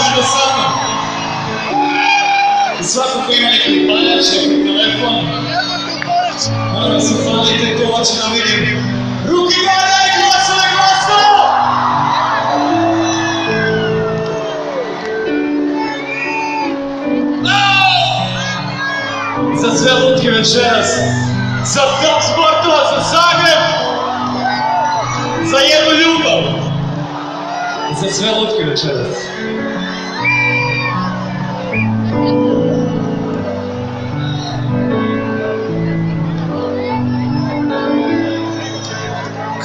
zajedno sa mnom. I svako ko ima neki paljač, neki telefon, moram da se upalite, to hoće da vidim. Ruki gore, glasove, glasove! Za sve lutke večeras, za top sportova, za Zagreb, za jednu ljubav, za sve lutke večeras.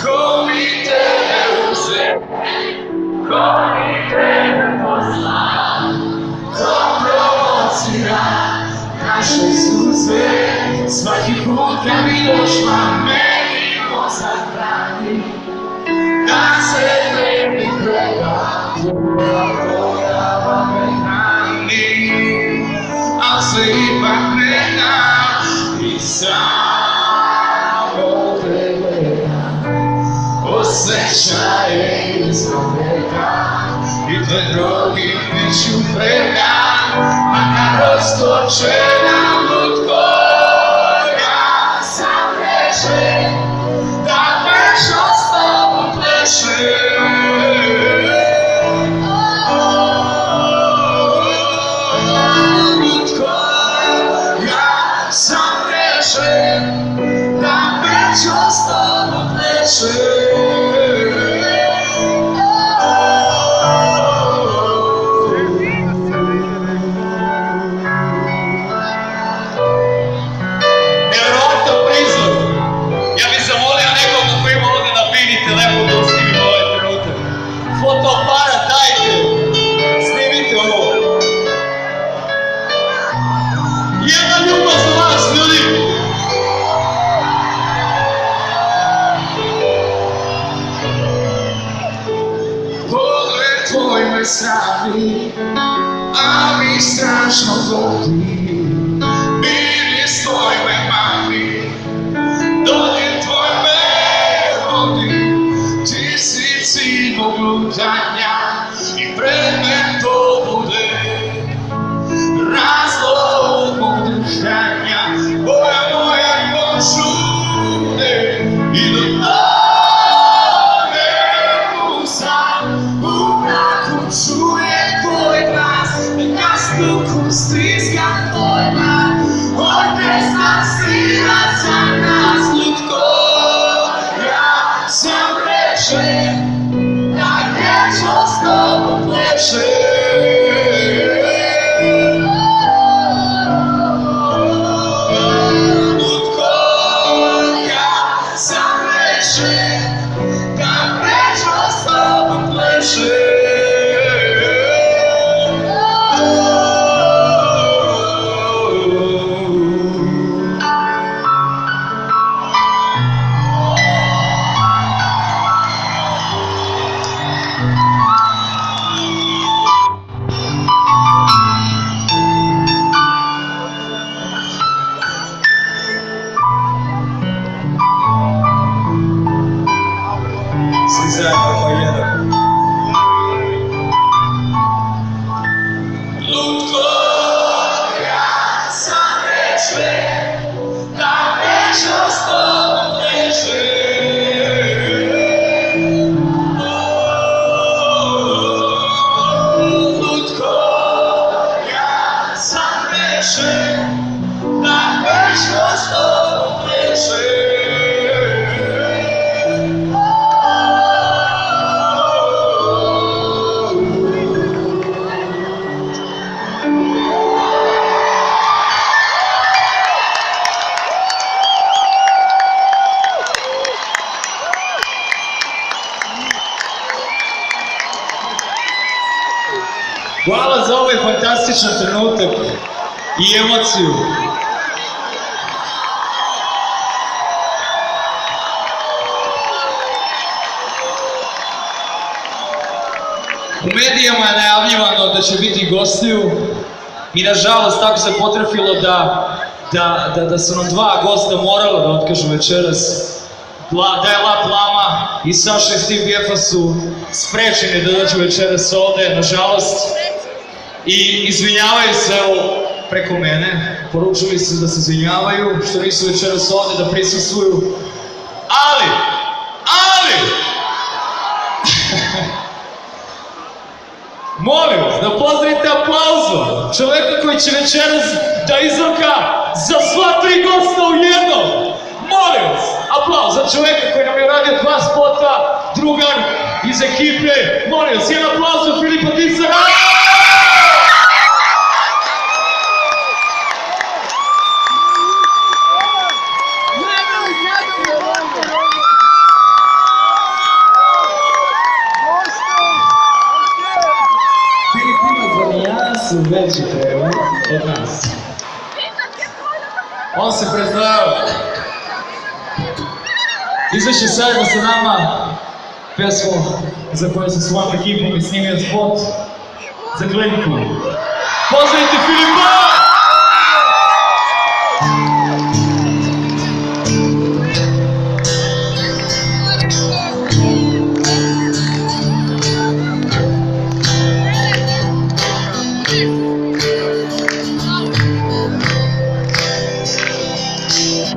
Ko mi tebe uze, ko mi tebe posla, ko provocira naše suze, svaki put kad mi došla meni mozak brani, da se tebi treba, koja me hrani, al se ipak ne dam i samo te gledam, osjećaje izgledam i tvoj drogi neću predam, makar roztočena lutko, ja sam rešen da večno s tobom plešem. Lutko, ja sam rešen da večno s tobom plešem. Fotoaparat, dajte, snimite ovo. Jedna ljubav za vas, ljudi. Pogled tvoj me srami, ali strašno vodi. Miris tvoj me mami, dolje tvoj me vodi. Ti si cilj mog lutanja i predmet to bude razlog mog držanja, boja moja požude i do tebe sam u mraku čuje tvoj glas, jasnu ku stiska tvoj mrak, orkestra svira za nas. Lutko, ja sam rešen da večno s tobom plešem. Lutko, ja sam rešen da večno s tobom plešem. Svi zajedno po jedan. Lutko, ja sam rešen da večno s tobom plešem. Lutko, ja sam rešen da večno s tobom plešem. Hvala za ovaj fantastičan trenutak i emociju. U medijama je najavljivano da će biti gostiju i nažalost tako se potrefilo da su nam dva gosta morala da otkažu večeras. Da je Lap Lama i Saša i Steve Gefa su sprečeni da dođu večeras ovde, nažalost. I izvinjavaju se preko mene, poručili su da se izvinjavaju što nisu večeras ovde da prisustvuju, ali, molim vas da pozdravite aplauzom čoveka koji će večeras da izroka za sva 3 gosta u jednom. Molim vas, aplauz za čoveka koji nam je radio 2 spota, drugar iz ekipe. Molim vas, jedan aplauz za Filipa Disara. Su veći prevod od nas. On se predstavio. Izaći zajedno sa nama pesmu za koju sa svojom ekipom i snimio spot za Glenku. Pozdravite Filipa! Thank you.